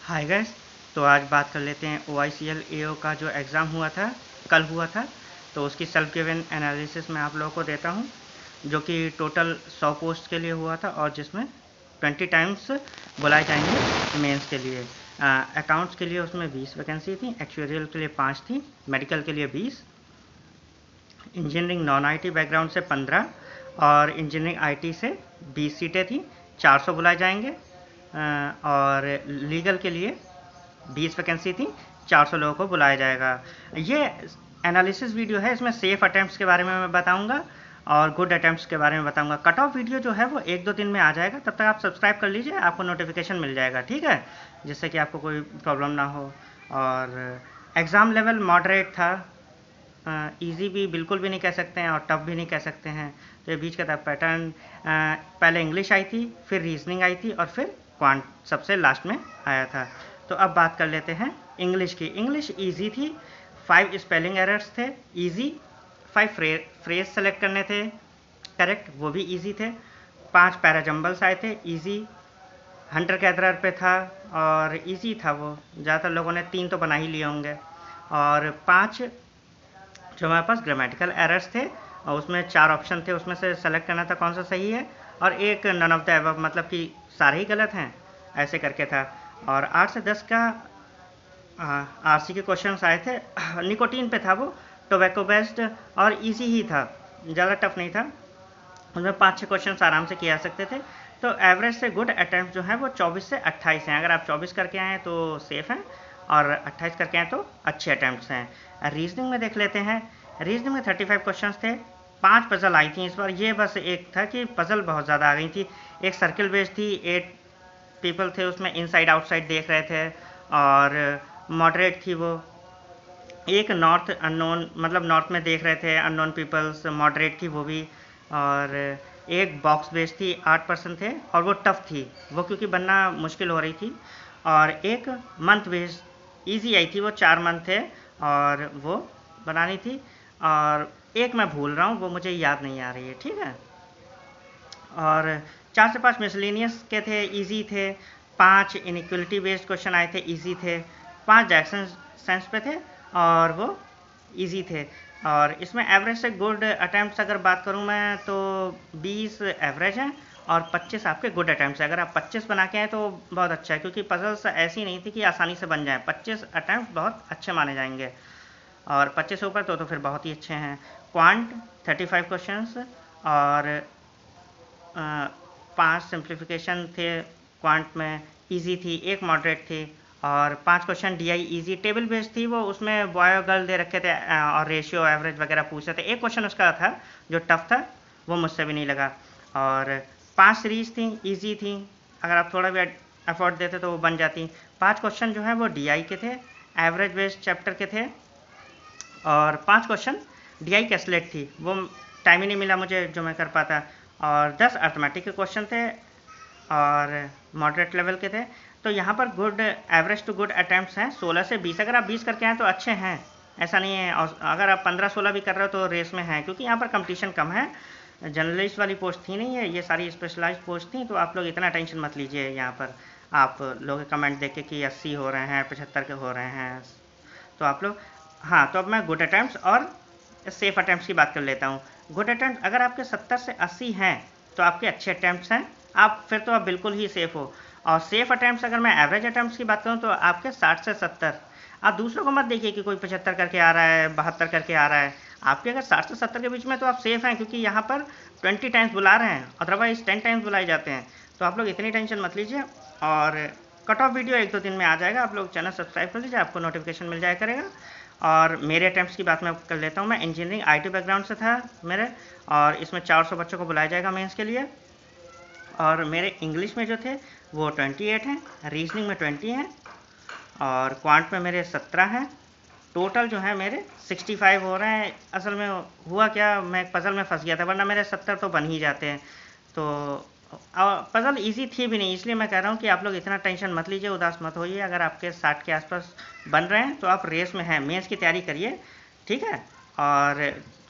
Hi guys. तो आज बात कर लेते हैं OICL AO का जो एग्ज़ाम हुआ था, कल हुआ था। तो उसकी सेल्फ गिवन एनालिसिस मैं आप लोगों को देता हूं, जो कि टोटल 100 पोस्ट के लिए हुआ था और जिसमें 20 टाइम्स बुलाए जाएंगे मेंस के लिए। अकाउंट्स के लिए उसमें 20 वैकेंसी थी, एक्चुअरियल के लिए 5 थी, मेडिकल के लिए 20, इंजीनियरिंग नॉन IT बैकग्राउंड से 15 और इंजीनियरिंग IT से 20 सीटें थी। 400 बुलाए जाएंगे। और लीगल के लिए 20 वैकेंसी थी, 400 लोगों को बुलाया जाएगा। ये एनालिसिस वीडियो है, इसमें सेफ अटैम्प्ट्स के बारे में मैं बताऊंगा और गुड अटैम्प्ट्स के बारे में बताऊंगा। कट ऑफ वीडियो जो है वो 1-2 दिन में आ जाएगा, तब तक आप सब्सक्राइब कर लीजिए, आपको नोटिफिकेशन मिल जाएगा, ठीक है, जिससे कि आपको कोई प्रॉब्लम ना हो। और एग्ज़ाम लेवल मॉडरेट था, इजी भी बिल्कुल भी नहीं कह सकते हैं और टफ भी नहीं कह सकते हैं, तो ये बीच का था पैटर्न। पहले इंग्लिश आई थी, फिर रीजनिंग आई थी और फिर क्वांट सबसे लास्ट में आया था। तो अब बात कर लेते हैं इंग्लिश की। इंग्लिश इजी थी, 5 स्पेलिंग एरर्स थे इजी, 5 फ्रेज सेलेक्ट करने थे करेक्ट, वो भी इजी थे, 5 पैराजम्बल्स आए थे इजी, हंटर गैदरर पे था और इजी था वो, ज़्यादातर लोगों ने 3 तो बना ही लिए होंगे। और 5 जो हमारे पास ग्रामेटिकल एरर्स थे और उसमें 4 ऑप्शन थे, उसमें से सेलेक्ट करना था कौन सा सही है, और एक नन ऑफ द अबव, मतलब कि सारे ही गलत हैं, ऐसे करके था। और 8 से 10 का RC के क्वेश्चंस आए थे, निकोटीन पे था वो, टोबैको बेस्ड और इजी ही था, ज़्यादा टफ नहीं था, उसमें 5-6 क्वेश्चन आराम से किए जा सकते थे। तो एवरेज से गुड अटैम्प्ट जो है वो 24 से 28 हैं। अगर आप 24 करके आए हैं तो सेफ़ हैं और 28 करके आए तो अच्छे अटैम्प्ट्स हैं। रीजनिंग में देख लेते हैं। रीजनिंग में 35 क्वेश्चंस थे, 5 पजल आई थी इस बार। ये बस एक था कि पजल बहुत ज़्यादा आ गई थी। एक सर्किल बेस्ड थी, 8 पीपल थे उसमें, इनसाइड आउटसाइड देख रहे थे और मॉडरेट थी वो। एक नॉर्थ अननोन, मतलब नॉर्थ में देख रहे थे अननोन पीपल्स, मॉडरेट थी वो भी। और एक बॉक्स बेस्ड थी, 8% थे और वो टफ थी, वो क्योंकि बनना मुश्किल हो रही थी। और एक मंथ बेस्ड इजी आई थी, वो 4 मंथ थे और वो बनानी थी। और एक मैं भूल रहा हूँ, वो मुझे याद नहीं आ रही है, ठीक है। और 4 से 5 मिसलेनियस के थे, इजी थे। 5 इनइक्वलिटी बेस्ड क्वेश्चन आए थे, इजी थे। 5 जैक्सन सेंस पे थे और वो इजी थे। और इसमें एवरेज से गुड अटैम्प्ट्स अगर बात करूं मैं तो 20 एवरेज हैं और 25 आपके गुड अटैम्प्ट्स हैं। अगर आप 25 बना के आए तो बहुत अच्छा है, क्योंकि पजल्स ऐसी नहीं थी कि आसानी से बन जाए। 25 अटैम्प्ट बहुत अच्छे माने जाएंगे और 25 से ऊपर तो फिर बहुत ही अच्छे हैं। क्वांट 35 क्वेश्चंस और 5 सिंप्लीफिकेशन थे क्वांट में, इजी थी, एक मॉडरेट थी और 5 question DI easy table based थी वो, उसमें बॉय और गर्ल दे रखे थे और रेशियो एवरेज वगैरह पूछते थे। एक क्वेश्चन उसका था जो टफ था, वो मुझसे भी नहीं लगा। और 5 सीरीज थी, इजी थी, अगर आप थोड़ा भी एफर्ट देते तो वो बन जाती। 5 क्वेश्चन जो है वो DI के थे, एवरेज बेस्ड चैप्टर के थे। और 5 क्वेश्चन DI कैसलेट थी, वो टाइम ही नहीं मिला मुझे जो मैं कर पाता। और 10 अर्थमेटिक के क्वेश्चन थे और मॉडरेट लेवल के थे। तो यहाँ पर good average to good attempts हैं 16 से 20। अगर आप 20 करके आए तो अच्छे हैं, ऐसा नहीं है। और अगर आप 15-16 भी कर रहे हो तो रेस में हैं, क्योंकि यहाँ पर कंपटीशन कम है। जर्नलिस्ट वाली पोस्ट थी नहीं है, ये सारी स्पेशलाइज पोस्ट थी, तो आप लोग इतना टेंशन मत लीजिए। यहाँ पर आप लोग कमेंट देख के कि 80 हो रहे हैं, 75 के हो रहे हैं, तो आप लोग। हाँ, तो अब मैं गुड अटैम्प्ट्स और सेफ अटैम्प्ट्स की बात कर लेता हूँ। गुड अटैम्प्ट अगर आपके 70 से 80 हैं तो आपके अच्छे अटैम्प्ट्स हैं, आप फिर तो आप बिल्कुल ही सेफ हो। और सेफ अटैम्प्ट्स अगर मैं एवरेज अटैम्प्ट्स की बात करूँ तो आपके 60 से 70। आप दूसरों को मत देखिए कि कोई 75 करके आ रहा है, 72 करके आ रहा है। आपके अगर 60 से 70 के बीच में तो आप सेफ हैं, क्योंकि यहाँ पर 20 टाइम्स बुला रहे हैं, अदरवाइज 10 टाइम्स बुलाए जाते हैं। तो आप लोग इतनी टेंशन मत लीजिए। और कट ऑफ वीडियो 1-2 दिन में आ जाएगा, आप लोग चैनल सब्सक्राइब कर लीजिए, आपको नोटिफिकेशन मिल जाया करेगा। और मेरे अटैम्प्ट्स की बात मैं कर लेता हूँ। मैं इंजीनियरिंग IT बैकग्राउंड से था मेरे, और इसमें 400 बच्चों को बुलाया जाएगा मेंस के लिए। और मेरे इंग्लिश में जो थे वो 28 हैं, रीजनिंग में 20 हैं और क्वांट में मेरे 17 हैं। टोटल जो है मेरे 65 हो रहे हैं। असल में हुआ क्या, मैं पजल में फंस गया था, वरना मेरे 70 तो बन ही जाते हैं। तो पजल इजी थी भी नहीं, इसलिए मैं कह रहा हूँ कि आप लोग इतना टेंशन मत लीजिए, उदास मत होइए। अगर आपके 60 के आसपास बन रहे हैं तो आप रेस में हैं, मेंस की तैयारी करिए, ठीक है। और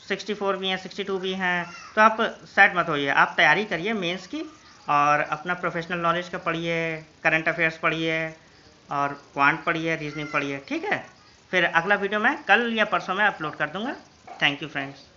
64 भी हैं, 62 भी हैं, तो आप सेट मत होइए, आप तैयारी करिए मेंस की। और अपना प्रोफेशनल नॉलेज का पढ़िए, करंट अफेयर्स पढ़िए, और क्वांट पढ़िए, रीजनिंग पढ़िए, ठीक है। फिर अगला वीडियो मैं कल या परसों में अपलोड कर दूंगा। Thank you friends.